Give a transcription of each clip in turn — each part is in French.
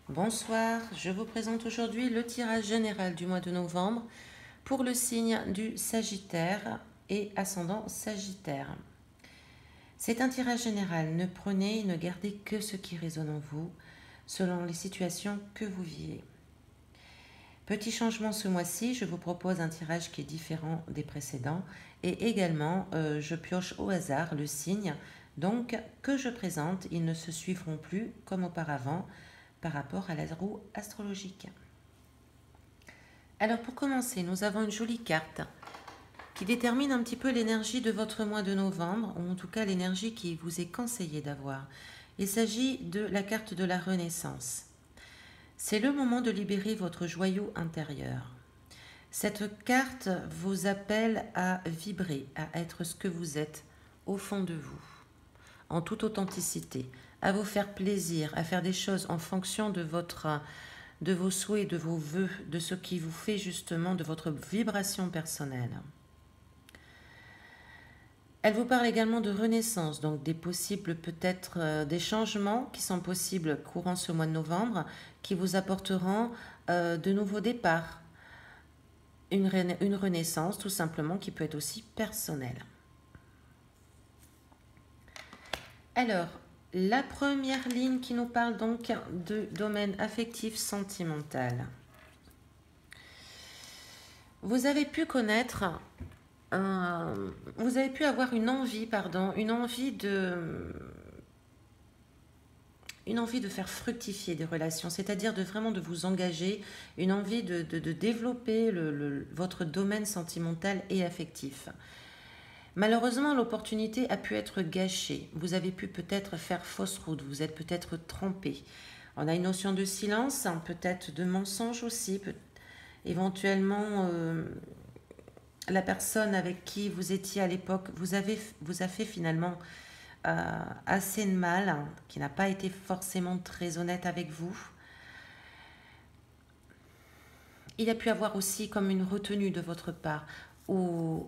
Bonsoir, je vous présente aujourd'hui le tirage général du mois de novembre pour le signe du Sagittaire et ascendant Sagittaire. C'est un tirage général, ne prenez et ne gardez que ce qui résonne en vous selon les situations que vous vivez. Petit changement ce mois-ci, je vous propose un tirage qui est différent des précédents et également je pioche au hasard le signe donc que je présente. Ils ne se suivront plus comme auparavant par rapport à la roue astrologique. Alors pour commencer, nous avons une jolie carte qui détermine un petit peu l'énergie de votre mois de novembre, ou en tout cas l'énergie qui vous est conseillé d'avoir. Il s'agit de la carte de la Renaissance. C'est le moment de libérer votre joyau intérieur. Cette carte vous appelle à vibrer, à être ce que vous êtes au fond de vous, en toute authenticité, à vous faire plaisir, à faire des choses en fonction de vos souhaits, de vos vœux, de ce qui vous fait justement de votre vibration personnelle. Elle vous parle également de renaissance, donc des possibles peut-être des changements qui sont possibles courant ce mois de novembre, qui vous apporteront de nouveaux départs, une renaissance tout simplement qui peut être aussi personnelle. Alors, la première ligne qui nous parle donc de domaine affectif sentimental. Vous avez pu connaître, vous avez pu avoir une envie de faire fructifier des relations, c'est-à-dire vraiment de vous engager, une envie de développer votre domaine sentimental et affectif. Malheureusement, l'opportunité a pu être gâchée. Vous avez pu peut-être faire fausse route, vous êtes peut-être trompé. On a une notion de silence, peut-être de mensonge aussi. Éventuellement, la personne avec qui vous étiez à l'époque vous a fait finalement assez de mal, qui n'a pas été forcément très honnête avec vous. Il a pu avoir aussi comme une retenue de votre part, où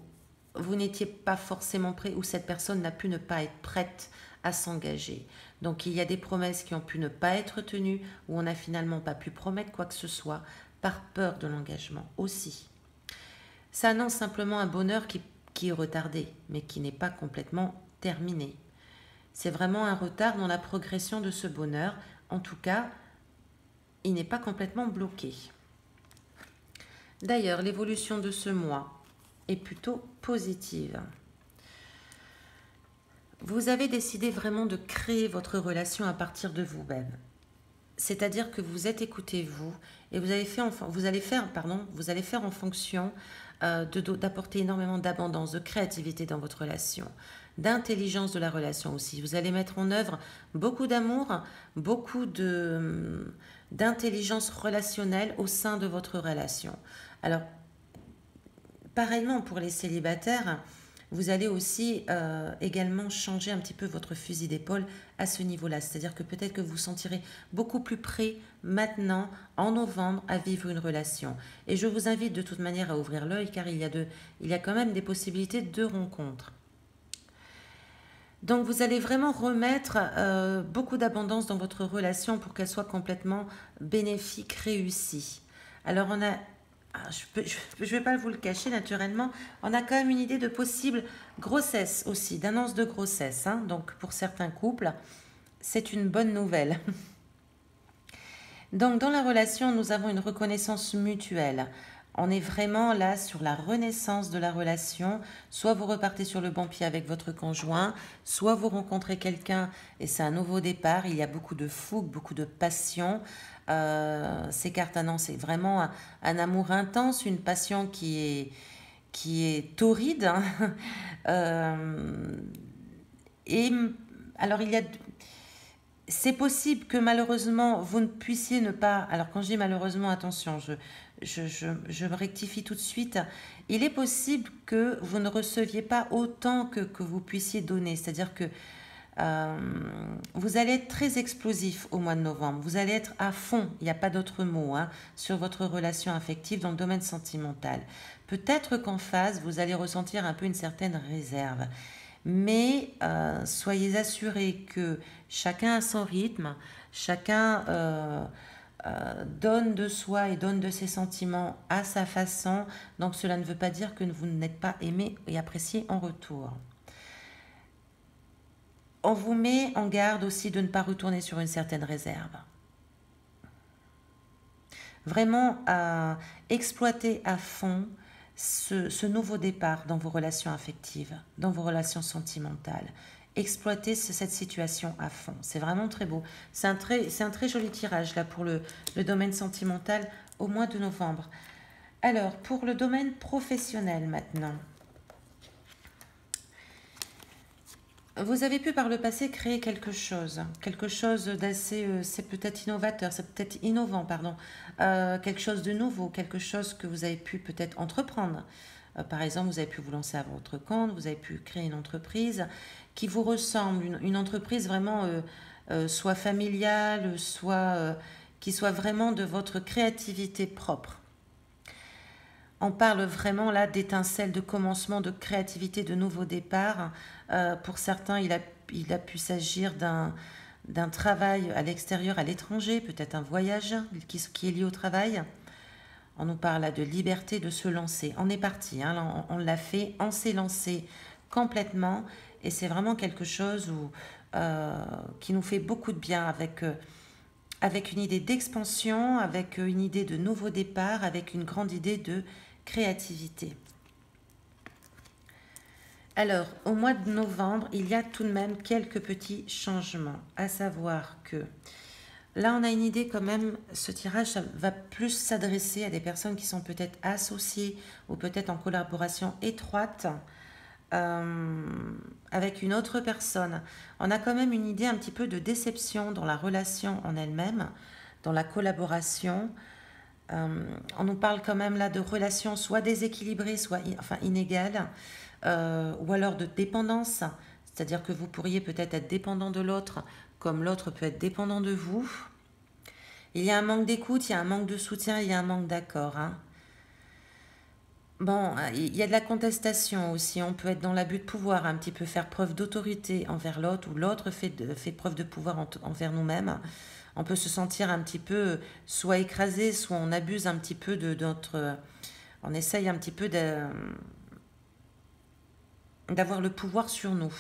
vous n'étiez pas forcément prêt, ou cette personne n'a pu ne pas être prête à s'engager. Donc il y a des promesses qui ont pu ne pas être tenues, où on n'a finalement pas pu promettre quoi que ce soit, par peur de l'engagement aussi. Ça annonce simplement un bonheur qui est retardé, mais qui n'est pas complètement terminé. C'est vraiment un retard dans la progression de ce bonheur. En tout cas, il n'est pas complètement bloqué. D'ailleurs, l'évolution de ce mois est plutôt positive. Vous avez décidé vraiment de créer votre relation à partir de vous-même. C'est-à-dire que vous êtes écouté vous et vous allez faire en fonction d'apporter énormément d'abondance, de créativité dans votre relation, d'intelligence de la relation aussi. Vous allez mettre en œuvre beaucoup d'amour, beaucoup d'intelligence relationnelle au sein de votre relation. Alors, pareillement pour les célibataires, vous allez aussi également changer un petit peu votre fusil d'épaule à ce niveau-là. C'est-à-dire que peut-être que vous vous sentirez beaucoup plus prêt maintenant, en novembre, à vivre une relation. Et je vous invite de toute manière à ouvrir l'œil car il y a quand même des possibilités de rencontres. Donc vous allez vraiment remettre beaucoup d'abondance dans votre relation pour qu'elle soit complètement bénéfique, réussie. Alors on a je ne vais pas vous le cacher naturellement, on a quand même une idée de possible grossesse aussi, d'annonce de grossesse. Donc pour certains couples, c'est une bonne nouvelle. Donc dans la relation, nous avons une reconnaissance mutuelle. On est vraiment là sur la renaissance de la relation. Soit vous repartez sur le bon pied avec votre conjoint, soit vous rencontrez quelqu'un et c'est un nouveau départ. Il y a beaucoup de fougue, beaucoup de passion. Ces cartes annoncent vraiment un amour intense, une passion qui est torride. Et alors c'est possible que malheureusement vous ne puissiez ne pas. Alors quand je dis malheureusement, attention, je me rectifie tout de suite. Il est possible que vous ne receviez pas autant que vous puissiez donner. C'est-à-dire que vous allez être très explosif au mois de novembre. Vous allez être à fond, il n'y a pas d'autre mot, sur votre relation affective dans le domaine sentimental. Peut-être qu'en face, vous allez ressentir un peu une certaine réserve. Mais soyez assurés que chacun a son rythme, chacun donne de soi et donne de ses sentiments à sa façon. Donc cela ne veut pas dire que vous n'êtes pas aimé et apprécié en retour. On vous met en garde aussi de ne pas retourner sur une certaine réserve. Vraiment à exploiter à fond ce nouveau départ dans vos relations affectives, dans vos relations sentimentales. Exploitez cette situation à fond. C'est vraiment très beau. C'est un très joli tirage là pour le domaine sentimental au mois de novembre. Alors, pour le domaine professionnel maintenant. Vous avez pu par le passé créer quelque chose d'assez, c'est peut-être innovateur, c'est peut-être innovant, pardon, quelque chose de nouveau, quelque chose que vous avez pu peut-être entreprendre. Par exemple, vous avez pu vous lancer à votre compte, vous avez pu créer une entreprise qui vous ressemble, une entreprise vraiment soit familiale, soit qui soit vraiment de votre créativité propre. On parle vraiment là d'étincelles, de commencement, de créativité, de nouveau départ. Pour certains, il a pu s'agir d'un travail à l'extérieur, à l'étranger, peut-être un voyage qui est lié au travail. On nous parle là de liberté de se lancer. On est parti, hein, là, on l'a fait, on s'est lancé complètement. Et c'est vraiment quelque chose qui nous fait beaucoup de bien avec une idée d'expansion, avec une idée de nouveau départ, avec une grande idée de créativité. Alors, au mois de novembre, il y a tout de même quelques petits changements, à savoir que là, on a une idée quand même, ce tirage va plus s'adresser à des personnes qui sont peut-être associées ou peut-être en collaboration étroite avec une autre personne. On a quand même une idée un petit peu de déception dans la relation en elle-même, dans la collaboration. On nous parle quand même là de relations soit déséquilibrées, soit inégales, ou alors de dépendance, c'est-à-dire que vous pourriez peut-être être dépendant de l'autre, comme l'autre peut être dépendant de vous. Il y a un manque d'écoute, il y a un manque de soutien, il y a un manque d'accord. Hein. Bon, il y a de la contestation aussi. On peut être dans l'abus de pouvoir, un petit peu faire preuve d'autorité envers l'autre, ou l'autre fait preuve de pouvoir envers nous-mêmes. On peut se sentir un petit peu soit écrasé, soit on abuse un petit peu de notre... On essaye un petit peu d'avoir le pouvoir sur nous.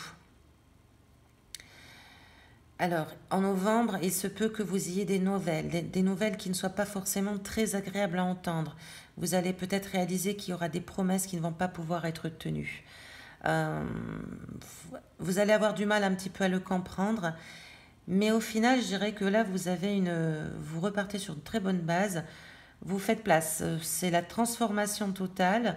Alors, en novembre, il se peut que vous ayez des nouvelles, des nouvelles qui ne soient pas forcément très agréables à entendre. Vous allez peut-être réaliser qu'il y aura des promesses qui ne vont pas pouvoir être tenues. Vous allez avoir du mal un petit peu à le comprendre, mais au final, je dirais que là, vous repartez sur une très bonne base. Vous faites place. C'est la transformation totale.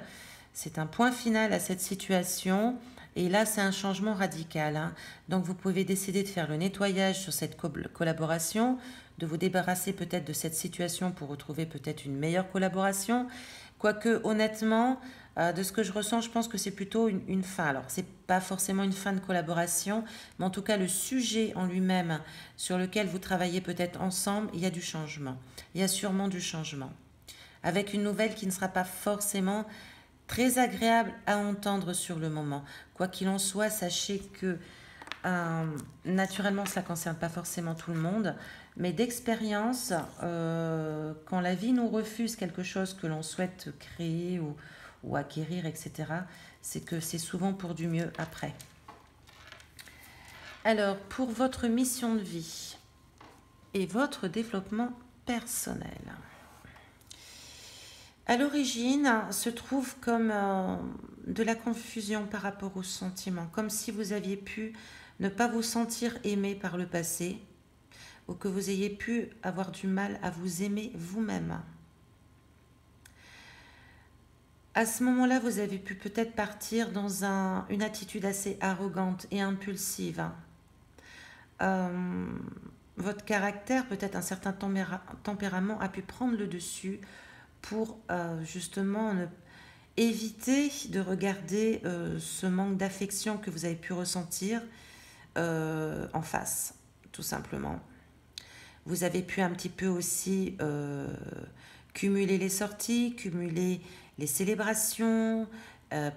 C'est un point final à cette situation. Et là, c'est un changement radical. Hein. Donc, vous pouvez décider de faire le nettoyage sur cette collaboration, de vous débarrasser peut-être de cette situation pour retrouver peut-être une meilleure collaboration. Quoique, honnêtement, de ce que je ressens, je pense que c'est plutôt une fin. Alors, c'est pas forcément une fin de collaboration, mais en tout cas, le sujet en lui-même sur lequel vous travaillez peut-être ensemble, il y a du changement. Il y a sûrement du changement. Avec une nouvelle qui ne sera pas forcément très agréable à entendre sur le moment. Quoi qu'il en soit, sachez que naturellement, ça ne concerne pas forcément tout le monde, mais d'expérience, quand la vie nous refuse quelque chose que l'on souhaite créer ou acquérir, etc., c'est que c'est souvent pour du mieux après. Alors, pour votre mission de vie et votre développement personnel, à l'origine, se trouve comme de la confusion par rapport aux sentiments, comme si vous aviez pu ne pas vous sentir aimé par le passé, ou que vous ayez pu avoir du mal à vous aimer vous-même. À ce moment-là, vous avez pu peut-être partir dans une attitude assez arrogante et impulsive. Votre caractère, peut-être un certain tempérament, a pu prendre le dessus pour justement éviter de regarder ce manque d'affection que vous avez pu ressentir en face, tout simplement. Vous avez pu un petit peu aussi cumuler les sorties, cumuler les célébrations.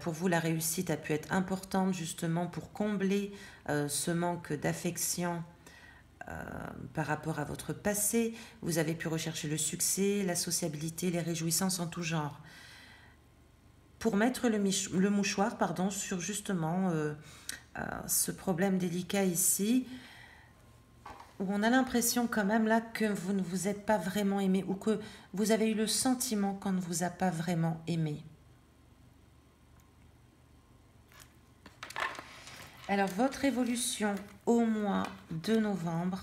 Pour vous, la réussite a pu être importante justement pour combler ce manque d'affection par rapport à votre passé. Vous avez pu rechercher le succès, la sociabilité, les réjouissances en tout genre. Pour mettre le mouchoir sur justement ce problème délicat ici, où on a l'impression quand même là que vous ne vous êtes pas vraiment aimé ou que vous avez eu le sentiment qu'on ne vous a pas vraiment aimé. Alors, votre évolution au mois de novembre.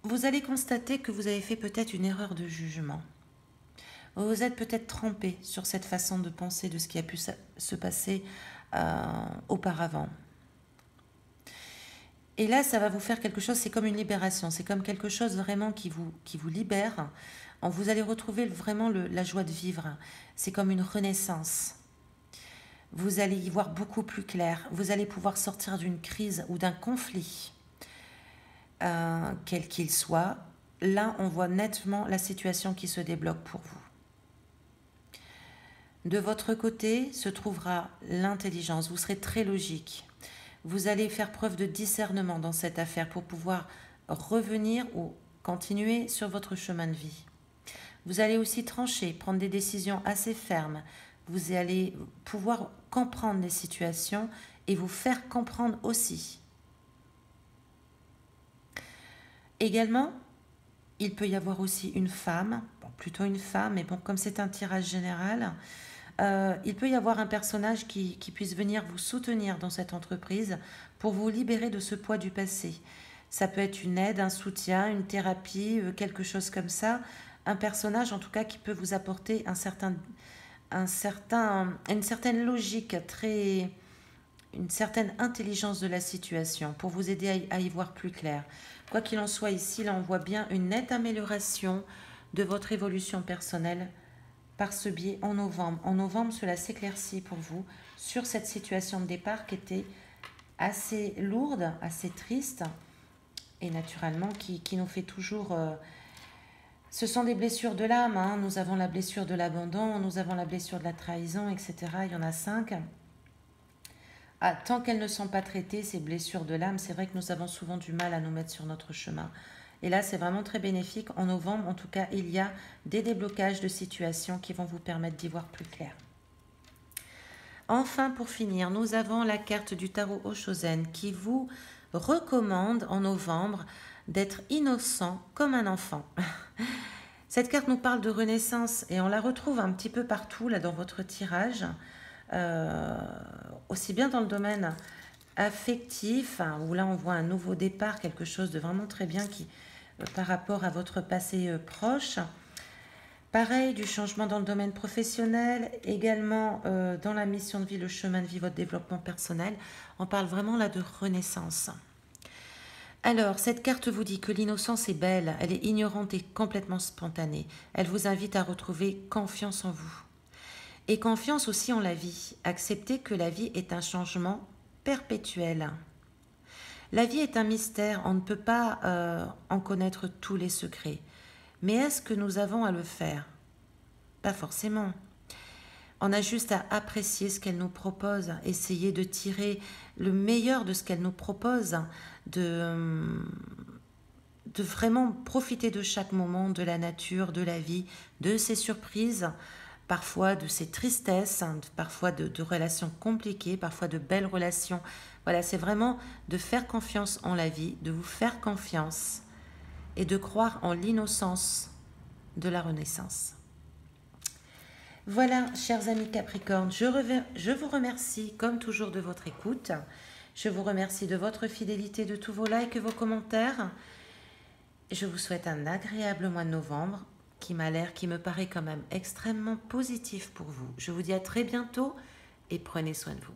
Vous allez constater que vous avez fait peut-être une erreur de jugement. Vous vous êtes peut-être trompé sur cette façon de penser de ce qui a pu se passer auparavant. Et là, ça va vous faire quelque chose, c'est comme une libération, c'est comme quelque chose vraiment qui vous libère. Vous allez retrouver vraiment la joie de vivre. C'est comme une renaissance. Vous allez y voir beaucoup plus clair. Vous allez pouvoir sortir d'une crise ou d'un conflit, quel qu'il soit. Là, on voit nettement la situation qui se débloque pour vous. De votre côté se trouvera l'intelligence. Vous serez très logique. Vous allez faire preuve de discernement dans cette affaire pour pouvoir revenir ou continuer sur votre chemin de vie. Vous allez aussi trancher, prendre des décisions assez fermes. Vous allez pouvoir comprendre les situations et vous faire comprendre aussi. Également, il peut y avoir aussi une femme, plutôt une femme, mais bon, comme c'est un tirage général, il peut y avoir un personnage qui puisse venir vous soutenir dans cette entreprise pour vous libérer de ce poids du passé. Ça peut être une aide, un soutien, une thérapie, quelque chose comme ça. Un personnage en tout cas qui peut vous apporter une certaine logique, une certaine intelligence de la situation pour vous aider à y voir plus clair. Quoi qu'il en soit ici, là on voit bien une nette amélioration de votre évolution personnelle par ce biais en novembre. En novembre, cela s'éclaircit pour vous sur cette situation de départ qui était assez lourde, assez triste et naturellement qui nous fait toujours... Ce sont des blessures de l'âme, hein. Nous avons la blessure de l'abandon, nous avons la blessure de la trahison, etc. Il y en a 5. Tant qu'elles ne sont pas traitées, ces blessures de l'âme, c'est vrai que nous avons souvent du mal à nous mettre sur notre chemin. Et là, c'est vraiment très bénéfique. En novembre, en tout cas, il y a des déblocages de situations qui vont vous permettre d'y voir plus clair. Enfin, pour finir, nous avons la carte du tarot Oshozen qui vous recommande en novembre d'être innocent comme un enfant. Cette carte nous parle de renaissance et on la retrouve un petit peu partout là dans votre tirage, aussi bien dans le domaine affectif, où là on voit un nouveau départ, quelque chose de vraiment très bien qui, par rapport à votre passé proche. Pareil, du changement dans le domaine professionnel, également dans la mission de vie, le chemin de vie, votre développement personnel. On parle vraiment là de renaissance. Alors, cette carte vous dit que l'innocence est belle, elle est ignorante et complètement spontanée. Elle vous invite à retrouver confiance en vous. Et confiance aussi en la vie. Accepter que la vie est un changement perpétuel. La vie est un mystère, on ne peut pas en connaître tous les secrets. Mais est-ce que nous avons à le faire? Pas forcément. On a juste à apprécier ce qu'elle nous propose, essayer de tirer le meilleur de ce qu'elle nous propose, de vraiment profiter de chaque moment, de la nature, de la vie, de ses surprises, parfois de ses tristesses, parfois de relations compliquées, parfois de belles relations. Voilà, c'est vraiment de faire confiance en la vie, de vous faire confiance et de croire en l'innocence de la renaissance. Voilà, chers amis Capricorne, je vous remercie comme toujours de votre écoute. Je vous remercie de votre fidélité, de tous vos likes et vos commentaires. Je vous souhaite un agréable mois de novembre qui me paraît quand même extrêmement positif pour vous. Je vous dis à très bientôt et prenez soin de vous.